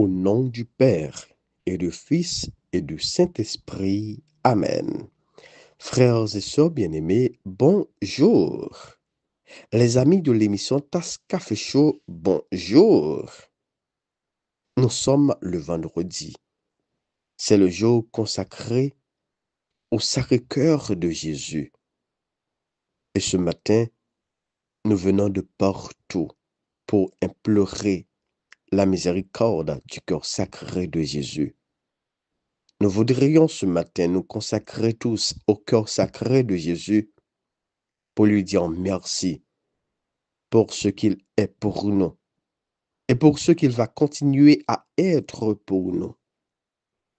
Au nom du Père et du Fils et du Saint-Esprit. Amen. Frères et sœurs bien-aimés, bonjour. Les amis de l'émission Tasse Café Show, bonjour. Nous sommes le vendredi. C'est le jour consacré au Sacré-Cœur de Jésus. Et ce matin, nous venons de partout pour implorer la miséricorde du cœur sacré de Jésus. Nous voudrions ce matin nous consacrer tous au cœur sacré de Jésus pour lui dire merci pour ce qu'il est pour nous et pour ce qu'il va continuer à être pour nous.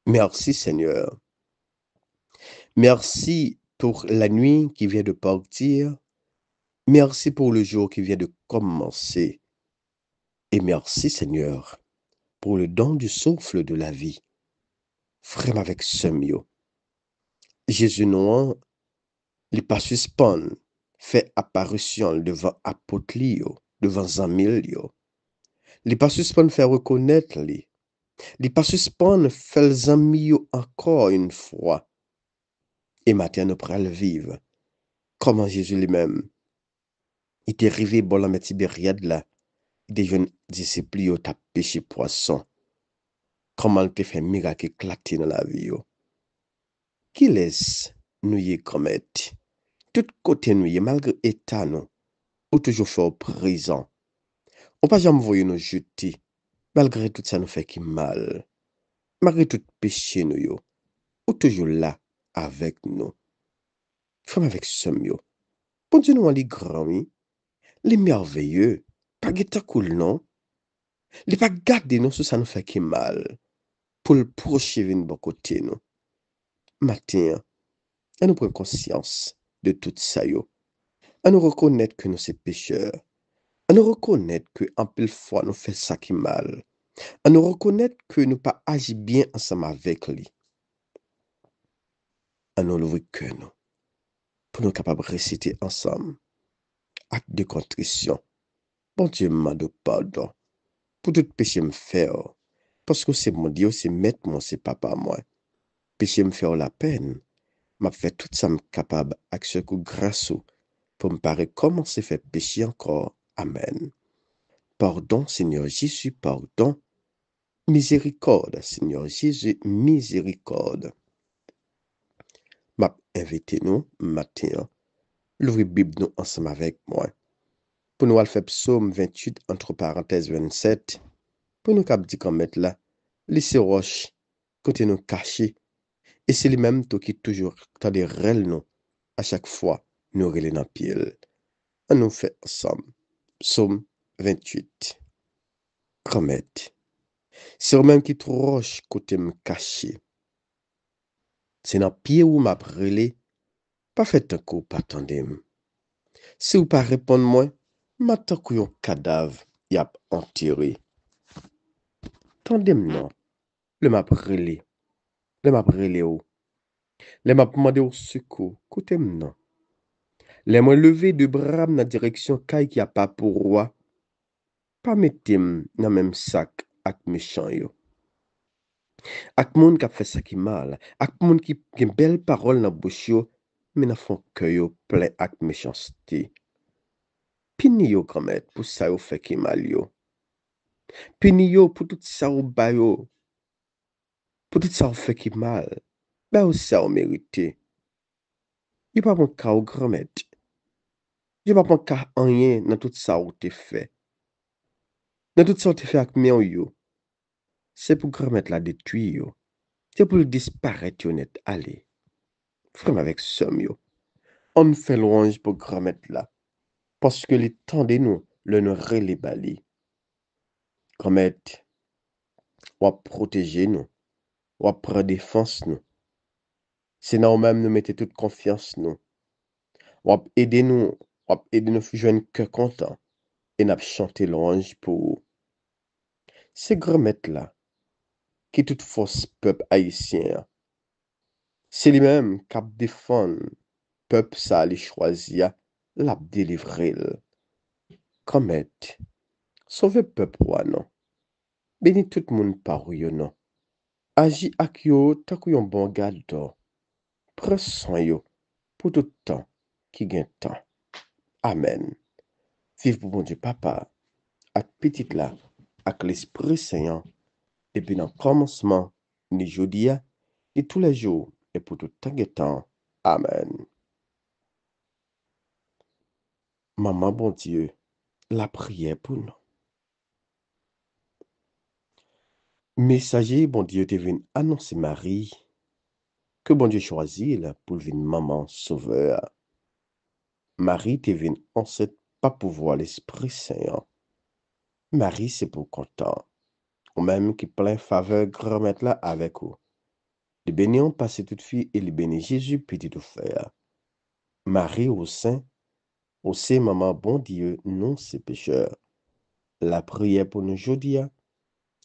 Merci Seigneur. Merci pour la nuit qui vient de partir. Merci pour le jour qui vient de commencer. Et merci Seigneur pour le don du souffle de la vie. Frère avec ce mieux. Jésus nous il pas suspend, fait apparition devant apôtre devant zamil yo. Il pas suspend fait reconnaître li. Il pas suspend fait zami yo encore une fois. Et matin nous pral vivre. Comment Jésus lui-même, il était arrivé bon la met Tibériade là, des jeunes disciples yo t'a pêché poisson. Comment il te fait miracle éclater dans la vie yo. Qui laisse nous y commettre. Tout côté nous y malgré état nous, ou toujours fait présent. On pas jamais voyer nous jeter, malgré tout ça nous fait qui mal. Malgré tout péché nous yo, ou toujours là avec nous. Femme avec somme yo. Bon Dieu nous en li grand, oui. Les merveilleux. Pas guetta cool, non? Les pas garder nous, ça nous fait qui mal. Pour le poursuivre de bon côté nous. Matin, à nous prendre conscience de tout ça yo. À nous reconnaître que nous sommes pécheurs. À nous reconnaître que en pile fois nous fait ça qui mal. À nous reconnaître que nous pas agi bien ensemble avec lui. À nous l'ouvrir que nous. Pour nous capables de réciter ensemble. Acte de contrition. Bon Dieu m'a de pardon. Pour tout péché me faire. Parce que c'est mon Dieu, c'est maître moi, c'est papa moi. Péché me faire la peine. M'a fait tout ça me capable avec ce coup grâce pour me paraître comment c'est fait pécher encore. Amen. Pardon, Seigneur Jésus, pardon. Miséricorde, Seigneur Jésus, miséricorde. M'a invité nous, matin, l'ouvrir Bible nous ensemble avec moi. Pour nous faire psaume 28, entre parenthèses 27, pour nous cap dit qu'on mette là, laissez roche, côté nous caché, et c'est lui-même qui toujours t'as des rêles nous, à chaque fois, nous relais dans pied. On nous fait ensemble. Psaume 28. Comète. C'est eux-mêmes qui trop roche côté me caché. C'est dans pied où m'a brûlé, pas fait un coup, pas tandem. Si ou pas répondre moi, m'attend qu'on cadavre, y a enterré. Tandem non, le m'a brûlé. Le m'a brûlé ou. Le m'a demandé au secours, côté non. Le m'a levé de bras dans la direction caille qui a pas pour roi. Pas mettem dans même sac avec méchant yo. Ak moun qui a fait ça qui mal, ak moun qui gen belle parole dans bouche yo, mais dans fond cœur yo plein ak méchanceté. Pini yo komet pour ça yo fait qui mal yo. Pini yo pour tout ça ou ba yo, pour tout ça ou fait qui mal. Ba ou ça ou mérité. Yo pas mon ka ou grand-mère. Yo pas mon ka rien dans tout ça ou te fait. Dans tout ça ou te fait ak men yo. C'est pour grand-mère la détruire yo. C'est pour le disparaître yo net. Allez. Frère avec somme yo. On fait louange pour grand-mère là. Parce que les temps de nous, le ne relais bali. Grand-mère, ou protéger nous, ou prendre défense nous. C'est nous-mêmes nous mettez toute confiance nous. Ou aider nous jouer cœur content. Et n'a chanter louange pour ces grand-mère là, qui toute force peuple haïtien. C'est lui-même qui défend peuple ça les choisir, l'a délivrer. Grand-mère, sauver peuple ou non. Bénis tout le monde par yo non. Agi ak yo takou yon bon gado. Prends soin yo pour tout temps qui gagne temps. Amen. Vive pour bon Dieu papa, ak petit là, ak l'Esprit Saint, depuis dans le commencement, ni jodia, ni tous les jours, et pour tout temps et temps. Amen. Maman bon Dieu, la prière pour nous. Messager bon Dieu te venu annoncer Marie, que bon Dieu choisit là pour venir maman sauveur. Marie te venu enceinte pas pouvoir l'Esprit Saint. Marie c'est pour content. Ou même qui plein faveur grand maître là avec vous. Le béni on passe toute fille et le béni Jésus petit tout faire. Marie au sein, au sein maman bon Dieu, non c'est pécheur. La prière pour nous aujourd'hui,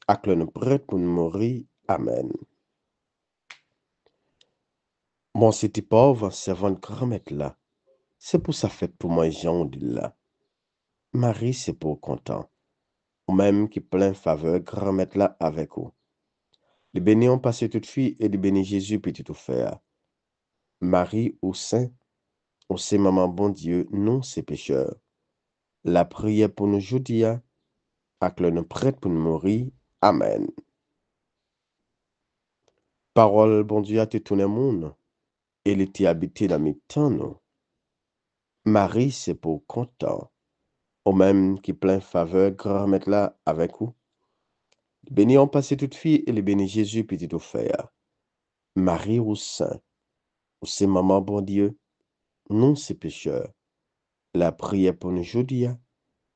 ak le nous prête pour nous mourir. Amen. Bon, c'était pauvre servant grand maître là. C'est pour ça fait pour moi Jean de là. Marie c'est pour content. Ou même qui plein faveur grand maître là avec vous. Le béni on passe toute fille et le béni Jésus petit tout faire. Marie au sein, au sein maman bon Dieu, non c'est pécheur. La prière pour nous aujourd'hui, ak le nous prête pour nous mourir. Amen. Parole bon Dieu a te tourné monde. Elle était habitée dans mes temps, nous. Marie, c'est pour content. Au même qui plein faveur, grand maître là avec vous. Béni en passé toute fille et le béni Jésus petit offert. Marie au sein, ou c'est maman bon Dieu, non c'est pécheur. La prière pour nous aujourd'hui,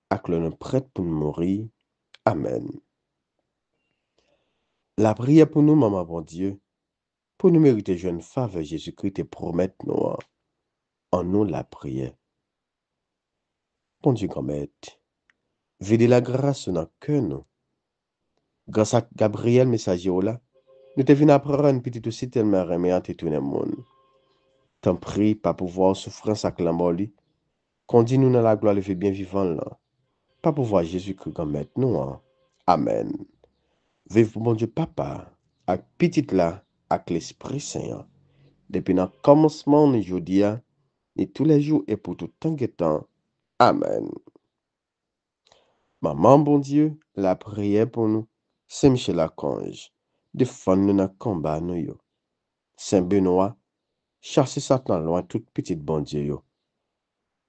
ak le nous prête pour nous mourir. Amen. La prière pour nous, maman bon Dieu, pour nous mériter jeune faveur Jésus-Christ et promettre nous en nous la prière. Bon Dieu, grand maître, vede la grâce dans le cœur nous. Grâce à Gabriel, messager là, nous te venons apprendre petit aussi tellement remet à tout le monde. T'en prie, pas pouvoir souffrance avec la mort, qu'on dit nous dans la gloire, le fait bien vivant là. Pas pouvoir Jésus-Christ comme maintenant. Amen. Vive pour mon Dieu papa, avec petit là, avec l'Esprit Saint. Depuis le commencement de aujourd'hui, et tous les jours et pour tout temps et temps. Amen. Maman bon Dieu, la prière pour nous, c'est Michel Archange. Défendre nous dans le combat nous yo. Saint Benoît, chassez Satan loin toute petite bon Dieu yo.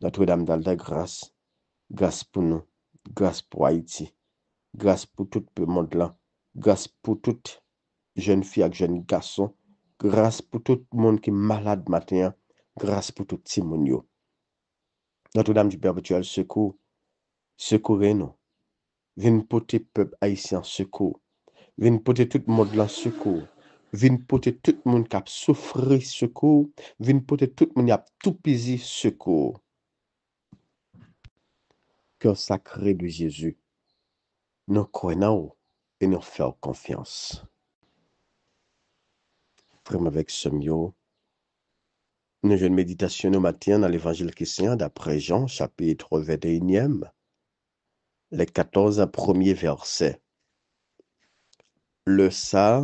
Notre-Dame d'Alda grâce, grâce pour nous, grâce pour Haïti, grâce pour tout le monde là, grâce pour toute jeune fille et jeune garçon, grâce pour tout le monde qui est malade matin, grâce pour tout petit monde yo. Notre-Dame du perpétuel secours, secourez-nous. Vin porter peuple haïtien secours. Vin porter tout le monde là secours. Vin porter tout le monde qui a souffert secours. Vin porter tout le monde qui a tout pisé secours. Cœur sacré de Jésus, nous croyons et nous faisons confiance. Frère avec ce mio, nous avons une méditation au matin dans l'évangile chrétien d'après Jean, chapitre 21e, les 14 premiers versets. Le ça,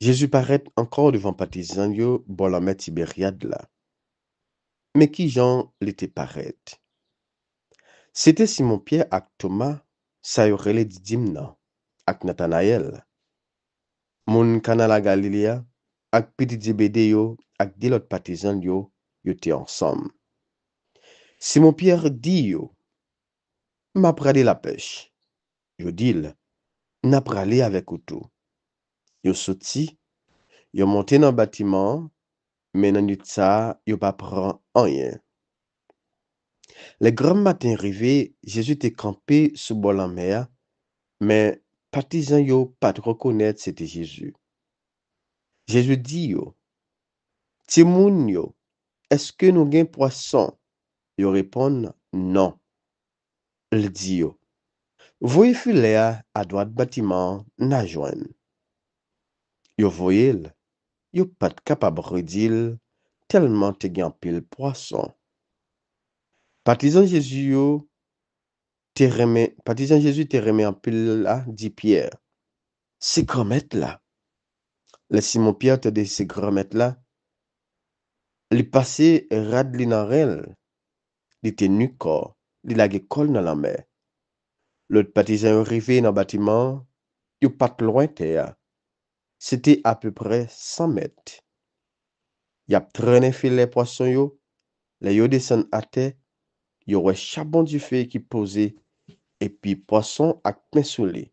Jésus paraît encore devant partisan yo, bon la mer Tibériade là. Mais qui Jean l'était paraît? C'était Simon-Pierre ak Thomas, ça y aurait les Didymna, ak Nathanaël. Moun Kana la Galilea, ak petit Zébédée yo, ak di lot partisan yo, yo te ensemble. Simon-Pierre dit yo, m'a pralé la pêche. Yo dit, n'a pralé avec auto. Yo sorti, yo monté dans le bâtiment, mais dans nuit ça, yo pas prend rien. Le grand matin arrivé, Jésus était campé sous bord la mer, mais partisans yo pas de reconnaître c'était Jésus. Jésus dit yo, ti moun yo, est-ce que nous gain poisson? Yo répondent non. Il dit yo, voyez filet à droite bâtiment, n'a joine. Yo voyez, yo pas capable redire tellement te gain pile poisson. Partisans Jésus yo partisan Jésus te remet en pile là, dit Pierre. Ces grand-mères là, le Simon Pierre te dit ces grand-mères là, li passé rad li nan rel, li te nu corps, li lage kol dans la mer. L'autre partisan arrivé dans le bâtiment, yo pas loin terre. C'était à peu près 100 mètres. Y a traîné filet poisson yo, les yo descend à terre, yo wè charbon du feu qui posé, et puis poisson ak pain soulé.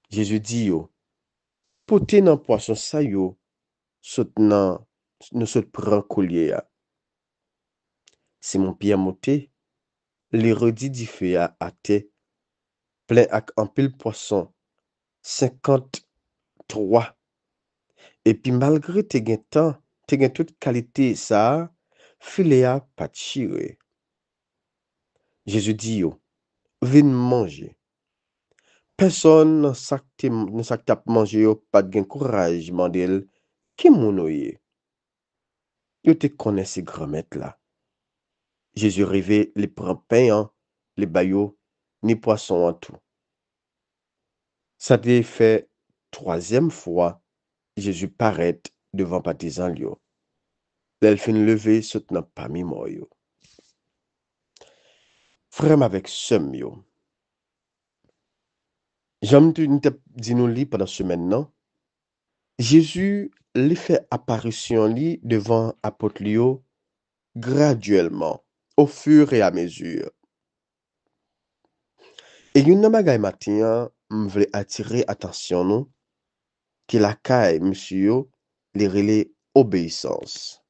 Jésus dit yo, pote nan poisson sa yo, nous saute prend collier ya. Simon Pierre monté, li redit du feu à terre, plein ak un pile poisson, 53. Et puis malgré te gen temps, te gen toute qualité ça, filet a pas tiré. Jésus dit yo, vin manger. Personne nan sak tap manger yo pas gen courage mandel qui moun yo ye. Yo te connaît ces grand-mères là. Jésus rivé les prend pain, les bayo, ni poisson en tout. Ça te fait troisième fois Jésus paraît devant partisan yo. L'el fin levé saute nan parmi moi yo. Frère avec somme yo. J'aime dit nous li pendant semaine non. Jésus li fait apparition li devant apôtre yo graduellement, au fur et à mesure. Et yon nan bagay matin, m'vle attirer attention nous, que la caille monsieur yo, li relé obéissance.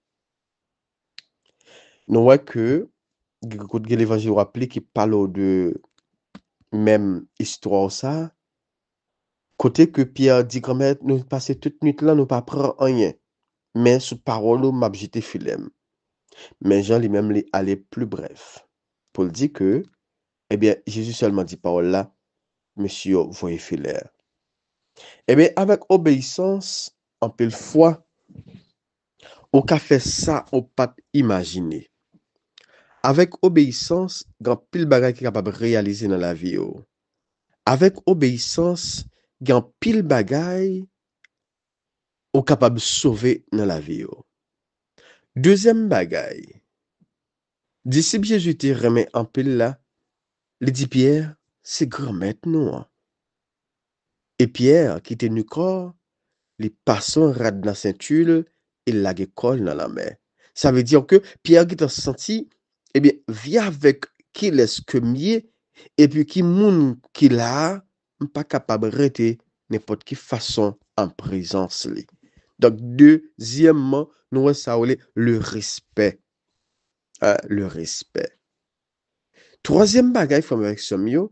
Nous voyons que l'évangile rappelé qui parle de même histoire ça, côté que Pierre dit quand même, nous passer toute nuit là, nous pas prendre rien, mais sous parole m'a jeté filem. Mais Jean lui-même lui allait plus bref. Pour dire que, eh bien, Jésus seulement dit parole là, monsieur, voyez filaire. Eh bien, avec obéissance, en pile fois, on ka fait ça, on pas imaginer. Avec obéissance, grand pile bagay qui capable réaliser dans la vie. Avec obéissance, grand pile bagay, on capable sauver dans la vie. Deuxième bagay, disciple Jésus te remet en pile là, il dit Pierre, c'est grand maître nous. Et Pierre, qui était nu corps, les passants rad dans la ceinture, il la colle dans la main. Ça veut dire que Pierre qui t'a senti, eh bien, via avec qui laisse que mieux, et puis qui moun qui l'a, pas capable de rester n'importe quelle façon en présence. Li. Donc, deuxièmement, nous avons le respect. Le respect. Troisième bagay, faut avec ce mieux,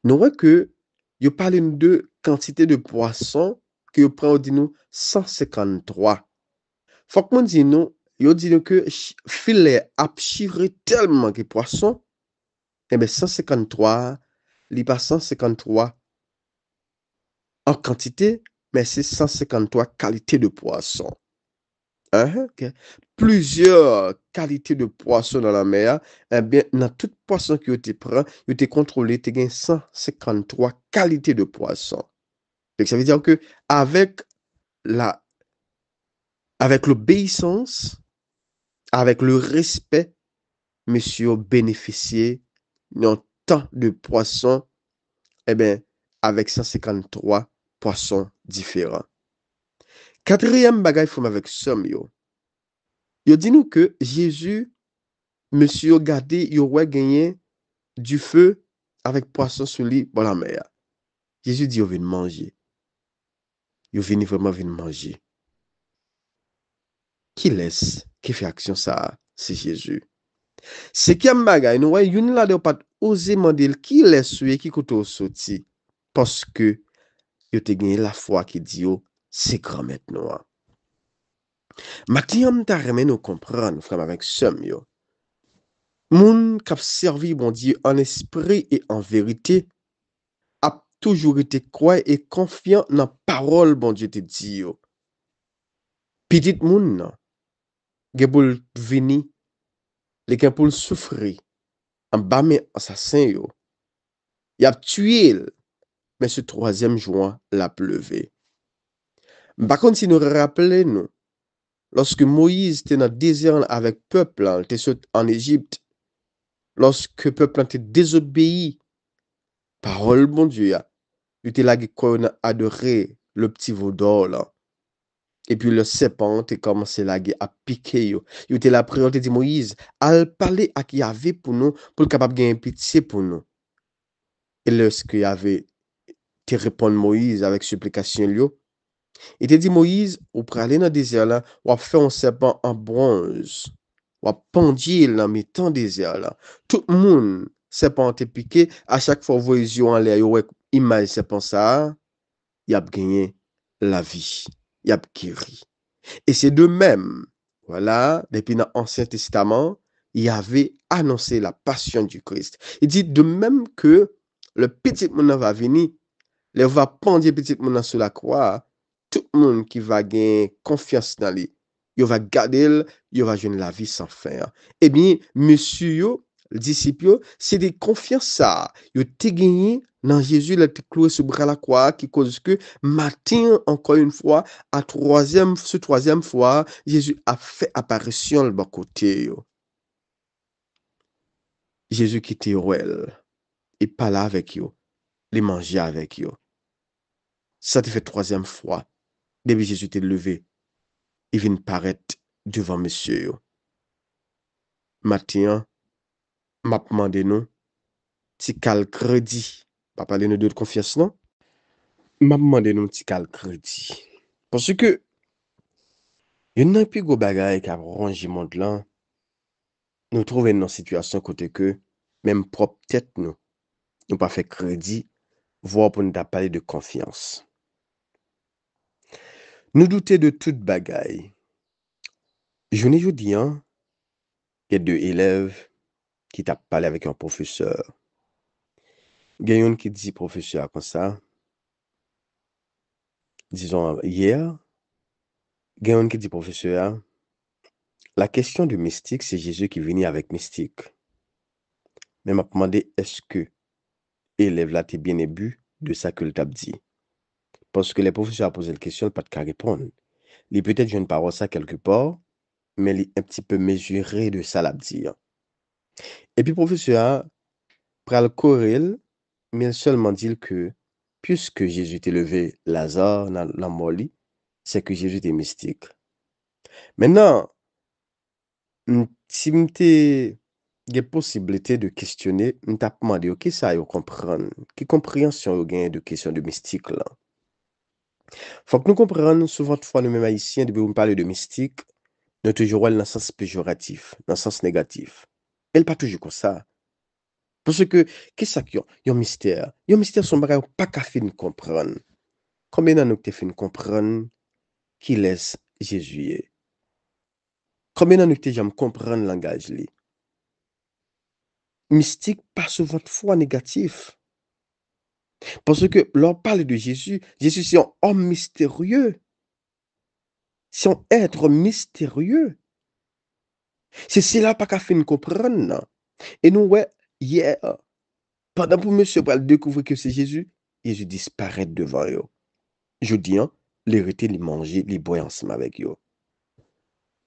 nous voyons que il parle de quantité de poissons que vous prenez dit nous 153. Faut que nous dit nous, yo dit nous que filet a chiré tellement que poisson, et bien 153, li pas 153 en quantité, mais c'est 153 qualités de poissons. Okay. Plusieurs qualités de poissons dans la mer, eh bien, dans tout poisson que tu prends, tu te contrôlé, tu as 153 qualités de poissons. Donc, ça veut dire que avec l'obéissance, avec le respect, monsieur bénéficié d'un tant de poissons, eh bien, avec 153 poissons différents. Quatrième bagay fòm avec somme yo. Yo dit nous que Jésus, monsieur gardé, yo wè gagné du feu avec poisson sous lui dans la mer. Jésus dit yo vin manger. Yo vini vraiment vin manger. Qui laisse, qui fait action ça, c'est Jésus. Cinquième bagay, nous wè yon la de pas osé mandel qui laisse qui koto sorti parce que yo te gagné la foi qui dit yo c'est grand maintenant. Maintenant, ta remen nous comprendre, frère, avec somme yo. Moun k'ap servi bon Dieu en esprit et en vérité a toujours été croyant et confiant dans parole bon Dieu te dit yo. Petit moun nan, gen pou vini, le gen pou souffrir en bas mais assassin yo. Il a tué, mais ce troisième jour, l'a pleuvé. Par contre, si nous rappelons, nous, lorsque Moïse était dans le désert avec le peuple, il était en Égypte, lorsque le peuple était désobéi, parole bon Dieu, il était là qu'on a adoré le petit veau d'or là. Et puis le serpent a commencé là à piquer yo. Il était là prière, il dit Moïse, al parler à qui avait pour nous, pour le capable de gagner pitié pour nous. Et lorsqu'il y avait te répondre Moïse avec supplication lui, il te dit Moïse, ou pour aller dans le désert là, ou à faire un serpent en bronze, ou à pendir dans le temps désert là. Tout le monde, serpent te piqué, à chaque fois vous voyez en l'air, vous image serpent ça, il a gagné la vie, il a guéri. Et c'est de même, voilà, depuis l'Ancien Testament, il avait annoncé la passion du Christ. Il dit de même que le petit monde va venir, il va pendre le petit monde sur la croix, tout le monde qui va gagner confiance dans lui, il va garder, il va jouer la vie sans fin. Eh bien, monsieur, le disciple, c'est des confiances ça. Il a gagné dans Jésus, il a cloué sur bras la croix, qui cause que matin, encore une fois, ce troisième fois, Jésus a fait apparition le bon côté. Jésus qui était well, il parlait avec eux, il mangeait avec eux. Ça te fait troisième fois. Depuis Jésus était levé, il vient paraître devant monsieur. Matin, m'a demandé nous, si quel crédit, pas parler de confiance, non? M'a demandé nous, si quel crédit. Parce que, il n'y a plus de bagay qui a rongé monde là, nous trouvons dans une situation côté que, même propre tête nous pas fait crédit, voire pour nous parler de confiance. Nous douter de toute bagaille. Je ne dis hein, il y a deux élèves qui t'a parlé avec un professeur. Il y a un qui dit professeur comme ça, disons hier, il y a un qui dit professeur, la question du mystique, c'est Jésus qui venait avec mystique. Mais m'a demandé est-ce que élève là t'es bien ébu de ça que le t'a dit. Parce que les professeurs ont posé la question, pas de qu'à répondre. Il peut-être je ne parle ça quelque part, mais il est un petit peu mesuré de ça l'a dire. Et puis professeur pral corel, mais il seulement dit que puisque Jésus était levé Lazare dans la mort, c'est que Jésus était mystique. Maintenant, si m'était des possibilités de questionner, m't'a demandé OK ça yo comprendre, qui compréhension yo gain de question de mystique là. Faut que nous comprenions souvent fois nous mêmes haïtiens depuis nous parler de mystique, nous toujours dans le sens péjoratif, dans le sens négatif. Elle pas toujours comme ça. Parce que qu'est-ce qu'il y a un mystère? Il y a un mystère son bagage pas qu'à fin comprendre. Combien d'années nous t'es fin comprendre qui laisse Jésus est? Combien d'années t'es jamais comprendre le langage li? Mystique pas souvent fois négatif. Parce que l'on parle de Jésus, Jésus c'est un homme mystérieux. C'est un être mystérieux. C'est cela pas qu'à fin comprendre. Et nous, ouais, hier, pendant pour monsieur pour découvrir que c'est Jésus, Jésus disparaît devant eux. Je dis, hein, l'hérité, les manger, les boire ensemble avec eux.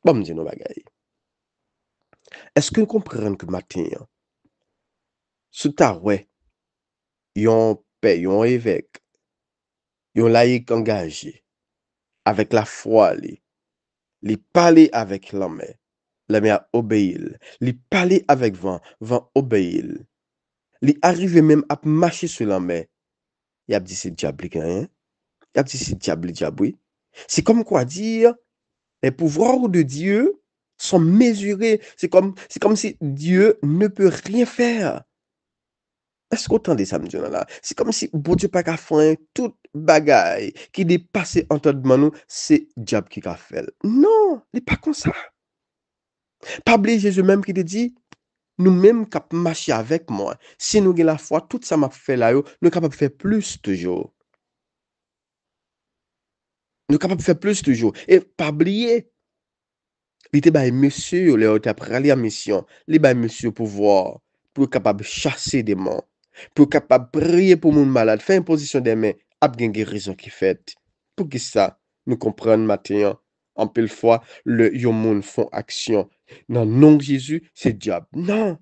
Bon, me dire nos bagailles. Est-ce que vous comprenez que matin, sous ta ouais, yon père, yon évêque, yon laïc engagé, avec la foi, li parler avec la a obéir, li parler avec vent, vent obéir, li arrive même à marcher sur la mer, il a dit c'est diable, hein? Il a dit c'est diable, diable. C'est comme quoi dire, les pouvoirs de Dieu sont mesurés. C'est comme si Dieu ne peut rien faire. Est-ce qu'on entend ça, monsieur là? C'est comme si bon Dieu pas qu'à faire toute bagaille qui dépasse entendement nous, c'est diable qui a fait. Non, il n'est pas comme ça. Pas oublier Jésus même qui te dit, nous-mêmes qui marcher avec moi, si nous avons la foi, tout ça m'a fait là, nous sommes capables de faire plus toujours. Nous sommes capables de faire plus toujours. Et pas oublier, il était monsieur, il était prêt à aller en mission, il était monsieur pouvoir pour être capable de chasser des démons, pour être capable de prier pour mon malade, faire une position des mains, ap gen guérison qui fait. Pour que ça, nous comprenions matin, en pile fois, le yon moun font action. Dans le nom de Jésus, c'est diable. Non.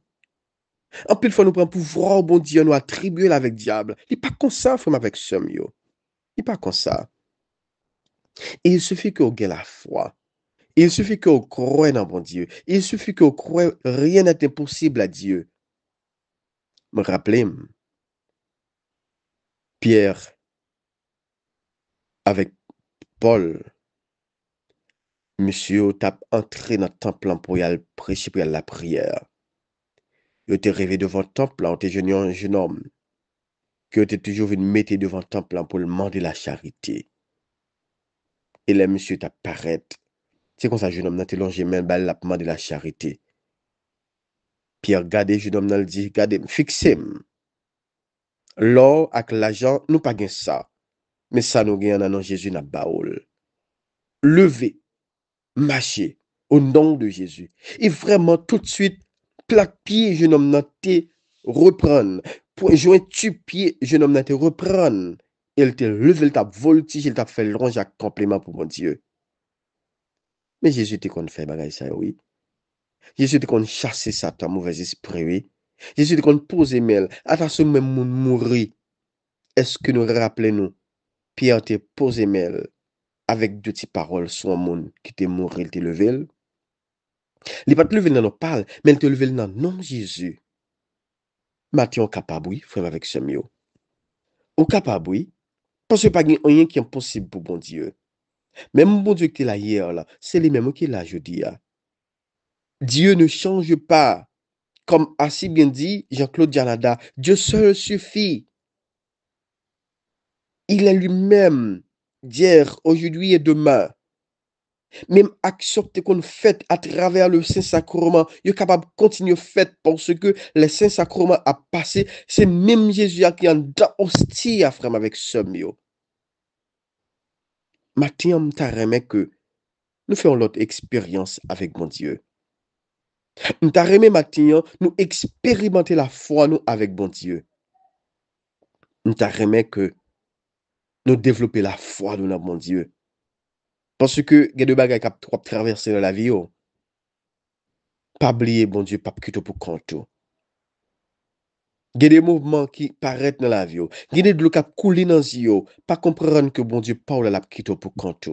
En pile fois, nous prenons pouvoir, bon Dieu, nous attribuer avec diable. Il n'est pas comme ça, frère, avec somme, yo. Il n'est pas comme ça. Et il suffit qu'on ait la foi. Il suffit qu'on croie dans bon Dieu. Il suffit qu'on croie rien n'est impossible à Dieu. Me rappelez, Pierre avec Paul, monsieur t'a entré dans le temple pour y aller prêcher pour y aller la prière. Il était rêvé devant le temple, on était un jeune homme qui était toujours venu mettre devant le temple pour demander la charité. Et là, monsieur t'a paraître. C'est comme ça, jeune homme, n'a longé main, la demandé la charité. Pierre, regardez, jeune homme, le dit, regardez, fixez-moi. L'or avec l'argent, nous pas gain ça. Mais ça nous gagne dans Jésus n'a baoul. Levez, marchez au nom de Jésus. Et vraiment tout de suite, plaque pied, jeune homme n'a te reprendre. Pour joindre tu pied, jeune homme n'a te reprendre. Il te levé, il t'a voltige, il t'a fait le range à complément pour mon Dieu. Mais Jésus te qu'on fait bagay ça, oui. Jésus te qu'on chasser Satan, mauvais esprit, oui. Jésus te qu'on pose mail, à ce même monde mourir. Est-ce que nous rappelons-nous? Pierre te posé mail avec deux petites paroles sur un monde qui te mort, il te levé. Il pas te lever dans nos parle, mais il te levé dans nom de Jésus. Matthieu capable, oui, frère avec ce mieux. Au capable, oui, parce que pas rien qui est impossible pour bon Dieu. Même bon Dieu qui est là hier, là, c'est les mêmes qui est là jeudi. Dieu ne change pas. Comme a si bien dit Jean-Claude Janada, Dieu seul suffit. Il est lui-même, d'hier, aujourd'hui et demain. Même action qu'on fait à travers le Saint-Sacrement, il est capable de continuer fait parce que le Saint-Sacrement a passé, c'est même Jésus qui est en hostie à frère avec ce mieux. Maintenant, je remet que nous faisons l'autre expérience avec mon Dieu. Nous remet maintenant, nous expérimenter la foi nous avec bon Dieu. Nous remet que nous développer la foi nous dans mon Dieu. Parce que il y a des bagages qui ont traversé dans la vie. Pas oublier, bon Dieu, pas quitter pour compte. Il y a des mouvements qui paraissent dans la vie. Il y a des blocs qui coulent dans la vie. Pas comprendre que bon Dieu parle la quitter pour compte.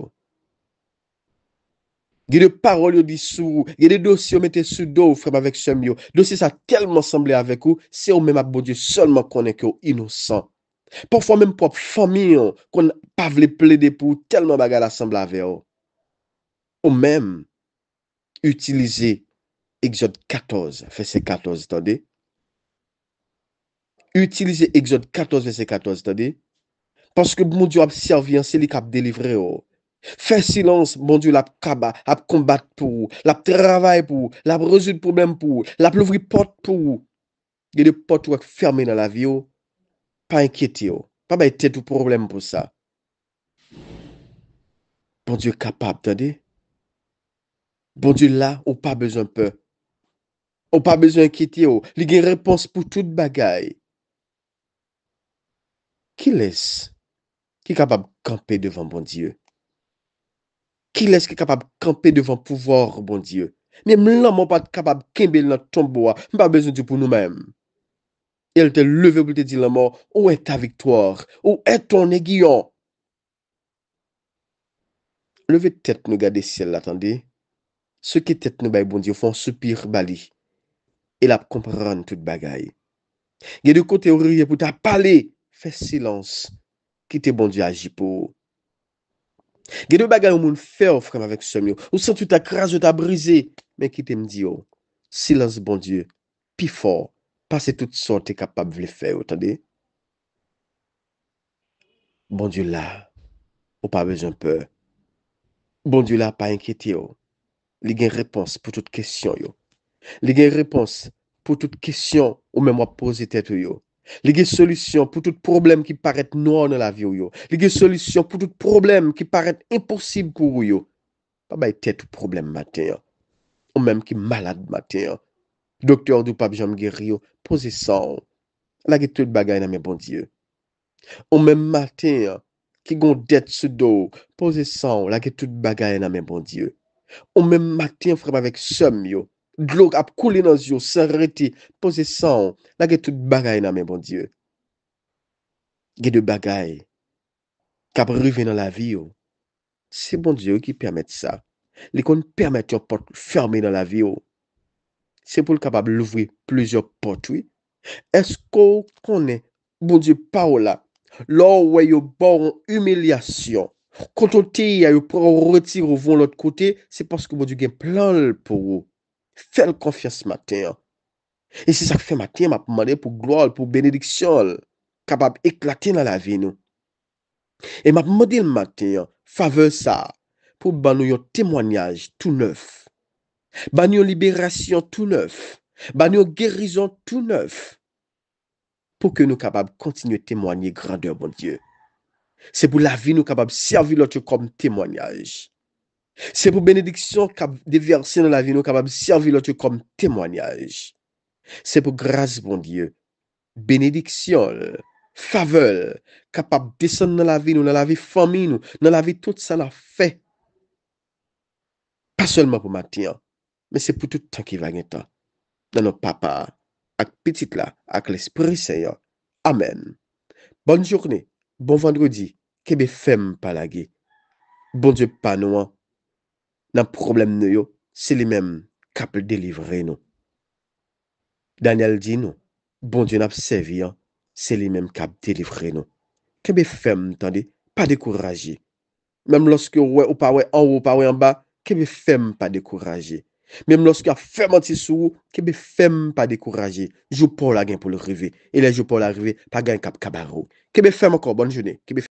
Il y a des paroles qui disent sous. Il y a des dossiers qui mettent sous dos, frère, avec ce mieux. Dossier ça tellement semblé avec vous. C'est au même bon Dieu seulement qu'on est innocent. Parfois même propre famille qu'on pas veut plaider pour tellement bagarre assemblée avec eux. Ou même utiliser Exode 14, verset 14, attendez. Utilisez Exode 14, verset 14, attendez. Parce que mon Dieu a servi, c'est lui qui a délivré. Fais silence, mon Dieu, l'a combattre pour, l'a travail pour, l'a résoudre problème pour, l'a ouvrir porte pour. Il y a des portes fermées dans la vie, pas inquiéter, pas mettre tête au problème pour ça. Bon Dieu capable, attendez. Bon Dieu là, ou pas besoin de peur. Ou pas besoin d'inquiéter, il y a une réponse pour toute bagaille. Qui laisse? Qui est capable de camper devant bon Dieu? Qui laisse qui est capable de camper devant pouvoir, bon Dieu? Même l'homme pas capable de camper dans ton bois, pas besoin de Dieu pour nous-mêmes. Il te levé pour te dire la mort, où est ta victoire? Où est ton aiguillon? Levez tête, nous garder ciel, attendez. Ceux qui tête nous bon Dieu font soupir bali. Et la comprendre toute bagaille. Il y a de côté oreiller pour ta parler, fais silence. Quitte bon Dieu agit pour. Il y a de bagaille où moun fait frère avec ce mieux. Ou sens tout ta crase, ta brisé, mais qui me dit silence bon Dieu, puis fort, parce que toutes sortes est capable de le faire, attendez. Bon Dieu là, ou pas besoin de peur. Bon Dieu là, pas inquiété. Il y a une réponse pour toute question. Il y a une réponse pour toute question ou même à poser tête. Il y a une solution pour tout problème qui paraît noir dans la vie. Il y a une solution pour tout problème qui paraît impossible pour vous. Pas de tête ou problème matin. Ou même qui malade matin. Docteur du pape Jean guéri, posez sang. La ge tout bagay nan men bon Dieu. Ou même matin, qui gon dette sous dos, posez sang. La ge tout bagay nan men bon Dieu. Ou même matin, frère, avec somme yo. De l'eau a coulé dans yo, sans arrêter. Posez sang. La ge tout bagay nan men bon Dieu. Ge de bagay. Kap rive dans la vie yo. C'est bon Dieu qui permet ça. Les qu'on permet une porte fermée dans la vie yo. C'est pour le capable d'ouvrir plusieurs portes, oui. Est-ce qu'on connaît, bon Dieu, parole là, là où il y a une humiliation, quand on t'y a pour retirer au vent l'autre côté, c'est parce que bon Dieu a plein pour vous. Faites confiance matin. Et c'est ça que fait matin, m'a demandé pour gloire, pour bénédiction, capable d'éclater dans la vie nous. Et m'a demandé le matin, faveur ça, pour nous un témoignage tout neuf, nous une libération tout neuf, nous une guérison tout neuf. Pour que nous capables de continuer à témoigner grandeur, bon Dieu. C'est pour la vie, nous capables de servir l'autre comme témoignage. C'est pour bénédiction déverser dans la vie, nous capables de servir l'autre comme témoignage. C'est pour grâce, bon Dieu. Bénédiction, faveur, capable de descendre dans la vie, nous, dans la vie famille, nous, dans la vie, tout ça l'a fait. Pas seulement pour matin, mais c'est pour tout le temps qui va gagner temps. Dans nos papas, avec petit là, avec l'Esprit Saint. Amen. Bonne journée, bon vendredi, kebe fem palage. Bon Dieu pas nous, nan problème nous yo, c'est les mêmes qui peut délivrer nous. Daniel dit nous, bon Dieu n'a servi, c'est les mêmes qui délivrer nous. Kebe fem, tendez, pas découragé. Même lorsque ou pas en haut, pas en bas, kebe fem pas découragé. Même lorsque a fait mentir sur vous, kebe fem pas découragé. Jou pour la gain pour le rêver. Et les jours pour l'arriver, pas gain cap cabarou. Kebe fem encore, bonne journée. Kebe